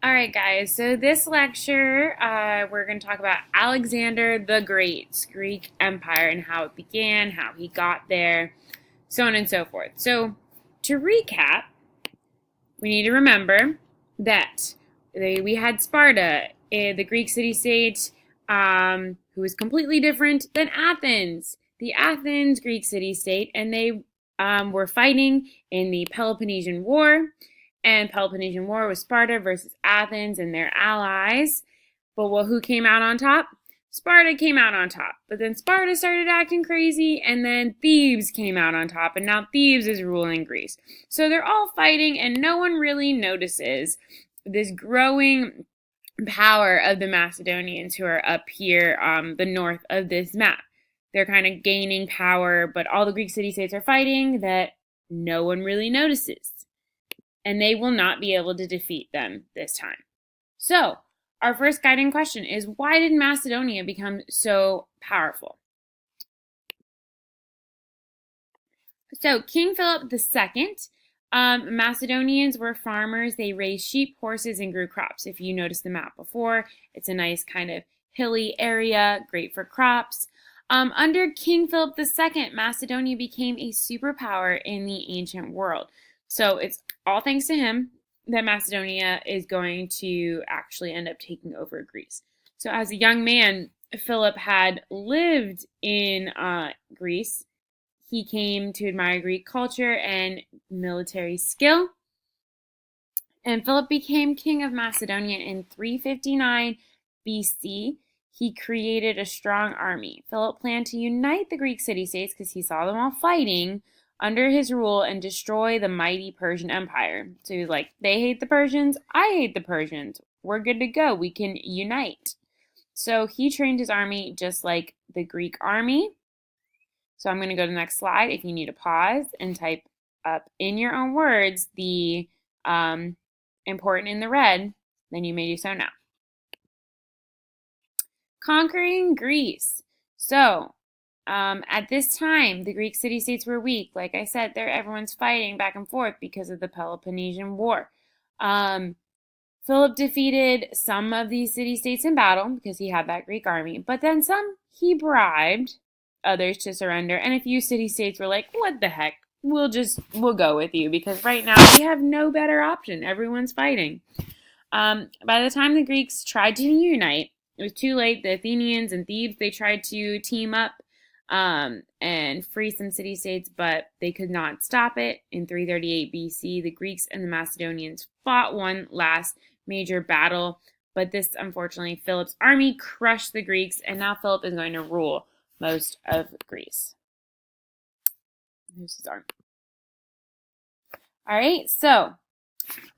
All right, guys. So this lecture, we're going to talk about Alexander the Great's Greek Empire and how it began, how he got there, so on and so forth. So to recap, we need to remember that we had Sparta, the Greek city-state, who was completely different than Athens, the Athens Greek city-state, and they were fighting in the Peloponnesian War. And Peloponnesian War was Sparta versus Athens and their allies. But who came out on top? Sparta came out on top. But then Sparta started acting crazy, and then Thebes came out on top, and now Thebes is ruling Greece. So they're all fighting, and no one really notices this growing power of the Macedonians who are up here, the north of this map. They're kind of gaining power, but all the Greek city-states are fighting that no one really notices. And they will not be able to defeat them this time. So, our first guiding question is, why did Macedonia become so powerful? So, King Philip II, Macedonians were farmers. They raised sheep, horses, and grew crops. If you noticed the map before, it's a nice kind of hilly area, great for crops. Under King Philip II, Macedonia became a superpower in the ancient world. So it's all thanks to him that Macedonia is going to actually end up taking over Greece. So as a young man, Philip had lived in Greece. He came to admire Greek culture and military skill. And Philip became king of Macedonia in 359 BC. He created a strong army. Philip planned to unite the Greek city-states because he saw them all fighting under his rule and destroy the mighty Persian Empire. So he was like, they hate the Persians, I hate the Persians. We're good to go. We can unite. So he trained his army just like the Greek army. So I'm going to go to the next slide. If you need to pause and type up in your own words the important in the red, then you may do so now. Conquering Greece. So at this time, the Greek city-states were weak. Like I said, everyone's fighting back and forth because of the Peloponnesian War. Philip defeated some of these city-states in battle because he had that Greek army. But then some he bribed others to surrender. And a few city-states were like, what the heck? We'll go with you because right now we have no better option. Everyone's fighting. By the time the Greeks tried to unite, it was too late. The Athenians and Thebes, they tried to team up and free some city-states, but they could not stop it. In 338 BC, the Greeks and the Macedonians fought one last major battle, but this, unfortunately, Philip's army crushed the Greeks, and now Philip is going to rule most of Greece. Here's his army. All right, so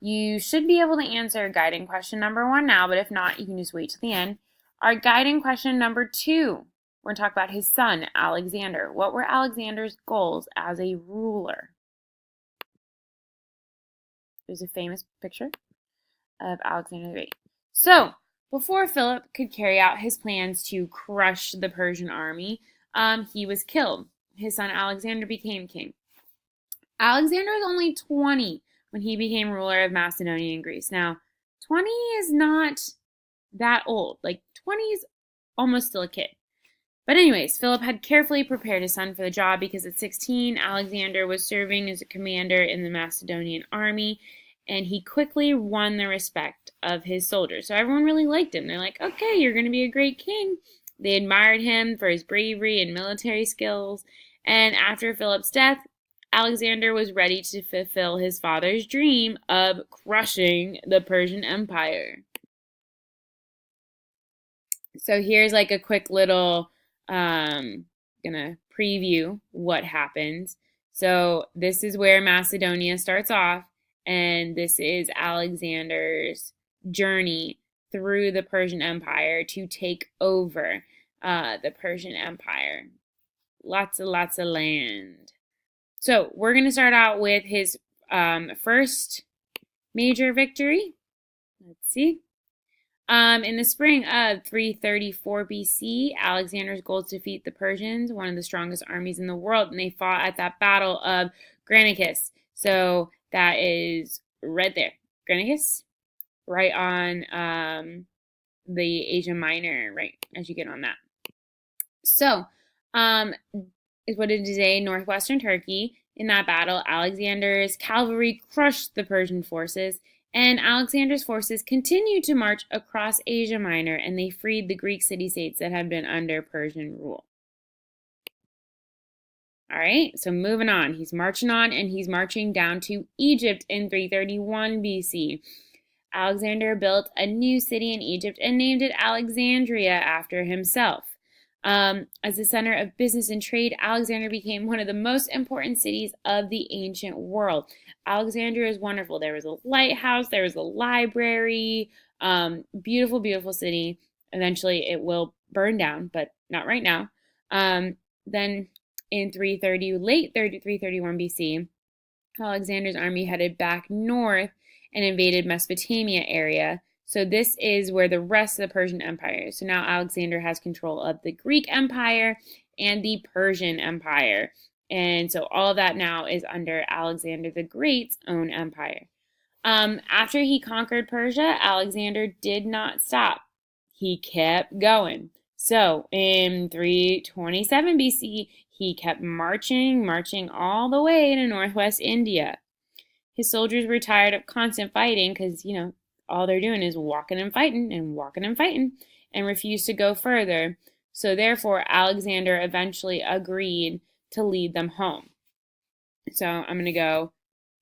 you should be able to answer guiding question number 1 now, but if not, you can just wait till the end. Our guiding question number 2. We're going to talk about his son, Alexander. What were Alexander's goals as a ruler? There's a famous picture of Alexander the Great. So, before Philip could carry out his plans to crush the Persian army, he was killed. His son Alexander became king. Alexander was only 20 when he became ruler of Macedonia and Greece. Now, 20 is not that old. Like, 20 is almost still a kid. But anyways, Philip had carefully prepared his son for the job because at 16, Alexander was serving as a commander in the Macedonian army, and he quickly won the respect of his soldiers. So everyone really liked him. They're like, okay, you're going to be a great king. They admired him for his bravery and military skills. And after Philip's death, Alexander was ready to fulfill his father's dream of crushing the Persian Empire. So here's like a quick little gonna preview what happens. So this is where Macedonia starts off, and this is Alexander's journey through the Persian Empire to take over the Persian Empire. Lots of land. So we're gonna start out with his first major victory. Let's see. In the spring of 334 BC, Alexander's goal to defeat the Persians, one of the strongest armies in the world, and they fought at that battle of Granicus. So that is right there. Granicus, right on the Asia Minor, right as you get on that. So, is what is today northwestern Turkey. In that battle, Alexander's cavalry crushed the Persian forces, and Alexander's forces continued to march across Asia Minor, and they freed the Greek city-states that had been under Persian rule. All right, so moving on. He's marching on, and he's marching down to Egypt in 331 BC. Alexander built a new city in Egypt and named it Alexandria after himself. As the center of business and trade, Alexandria became one of the most important cities of the ancient world. Alexandria is wonderful. There was a lighthouse, there was a library, beautiful, beautiful city. Eventually, it will burn down, but not right now. Then in 331 BC, Alexander's army headed back north and invaded Mesopotamia area. So this is where the rest of the Persian Empire is. So now Alexander has control of the Greek Empire and the Persian Empire. And so all of that now is under Alexander the Great's own empire. After he conquered Persia, Alexander did not stop. He kept going. So in 327 BC, he kept marching all the way to northwest India. His soldiers were tired of constant fighting because, all they're doing is walking and fighting and refused to go further. So therefore, Alexander eventually agreed to lead them home. So I'm going to go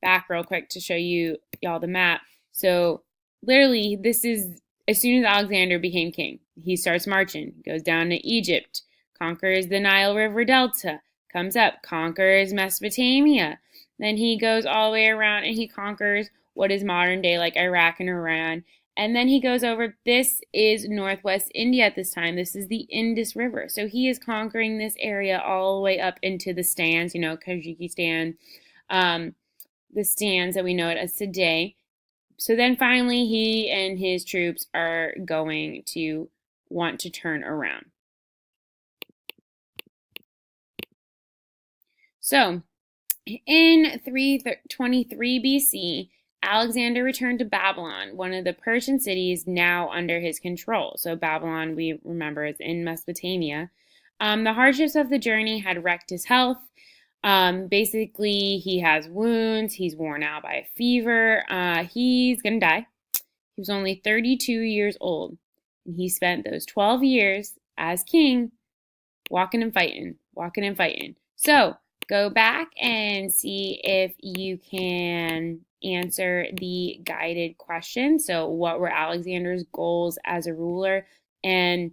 back real quick to show y'all the map. So literally, this is as soon as Alexander became king. He starts marching, goes down to Egypt, conquers the Nile River Delta, comes up, conquers Mesopotamia. Then he goes all the way around and he conquers what is modern day like Iraq and Iran. And then he goes over, this is northwest India at this time. This is the Indus River. So he is conquering this area all the way up into the stands, Kyrgyzstan, the stands that we know it as today. So then finally he and his troops are going to want to turn around. So in 323 BC, Alexander returned to Babylon, one of the Persian cities now under his control. So Babylon, we remember, is in Mesopotamia. The hardships of the journey had wrecked his health. Basically, he has wounds. He's worn out by a fever. He's going to die. He was only 32 years old. And he spent those 12 years as king walking and fighting. So go back and see if you can answer the guided question. So what were Alexander's goals as a ruler? And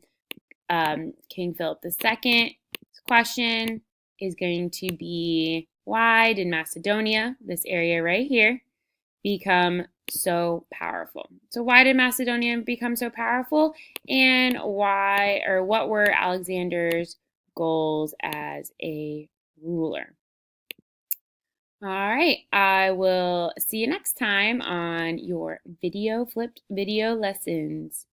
King Philip II's question is going to be, why did Macedonia, this area right here, become so powerful? So why did Macedonia become so powerful? And what were Alexander's goals as a ruler? All right, I will see you next time on your video flipped video lessons.